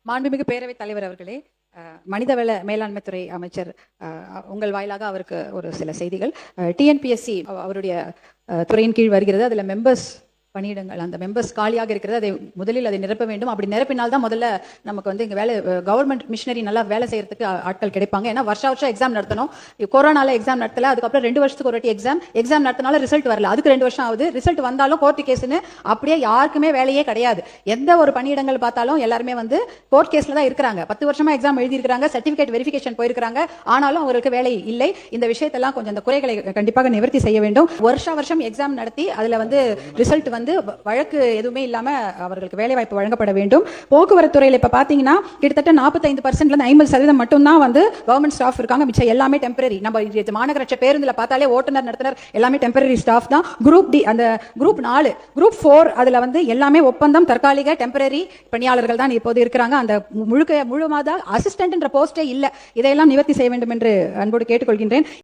மாண்புமிகு பேரவைத் தலைவர் அவர்களே, மனிதவள மேலாண்மைத்துறை அமைச்சர் உங்கள் வாயிலாக அவருக்கு ஒரு சில செய்திகள். டிஎன்பிஎஸ்சி அவருடைய துறையின் கீழ் வருகிறது. அதில் மெம்பர்ஸ் பணியிடங்கள், அந்த மெம்பர்ஸ் காலியாக இருக்கிறது. அதை முதலில் அதை நிரப்ப வேண்டும். அப்படி நிரப்பினால்தான் முதல்ல நமக்கு வந்து இங்கே வேலை, கவர்மெண்ட் மிஷினரி நல்லா வேலை செய்யறதுக்கு ஆட்கள் கிடைப்பாங்க. ஏன்னா வருஷம் எக்ஸாம் நடத்தணும். கொரோனால எக்ஸாம் நடத்தல, அதுக்கப்புறம் 2 வருஷத்துக்கு ஒரு வாட்டி எக்ஸாம் நடத்தினாலும் ரிசல்ட் வரல, அதுக்கு 2 வருஷம் ஆகுது. ரிசல்ட் வந்தாலும் கோர்ட் கேஸ்ன்னு அப்படியே யாருக்குமே வேலையே கிடையாது. எந்த ஒரு பணியிடங்கள் பார்த்தாலும் எல்லாருமே வந்து கோர்ட் கேஸ்ல தான் இருக்கிறாங்க. 10 வருஷமா எக்ஸாம் எழுதி இருக்காங்க, சர்டிபிகேட் வெரிஃபிகேஷன் போயிருக்காங்க, ஆனாலும் அவருக்கு வேலை இல்லை. இந்த விஷயத்தெல்லாம் கொஞ்சம், இந்த குறைகளை கண்டிப்பாக நிவர்த்தி செய்ய வேண்டும். வருஷம் எக்ஸாம் நடத்தி அதுல வந்து ரிசல்ட் வந்து வழக்கு எதுவுமே இல்லாம அவர்களுக்கு வேலை வாய்ப்பு வழங்கப்பட வேண்டும். போக்குவரத்து துறையில இப்ப பாத்தீங்கன்னா கிட்டத்தட்ட 45% இருந்து 50% மட்டும் தான் வந்து கவர்மெண்ட் ஸ்டாஃப் இருக்காங்க. மிச்சம் எல்லாமே டெம்பரரி. நம்ம மாநகராட்சி பேருந்துல பார்த்தாலே ஓட்டுநர், நடத்துனர் எல்லாமே டெம்பரரி ஸ்டாஃப் தான். குரூப் டி, அந்த குரூப் 4, குரூப் 4 அதுல வந்து எல்லாமே ஒப்பந்தம், தற்காலிக டெம்பரரி பணியாளர்கள் தான் இப்போது இருக்கிறாங்க. அந்த முழுமாத அசிஸ்டன்ட் என்ற போஸ்டே இல்ல. இதையெல்லாம் நிவர்த்தி செய்ய வேண்டும் என்று அன்போடு கேட்டுக்கொள்கின்றேன்.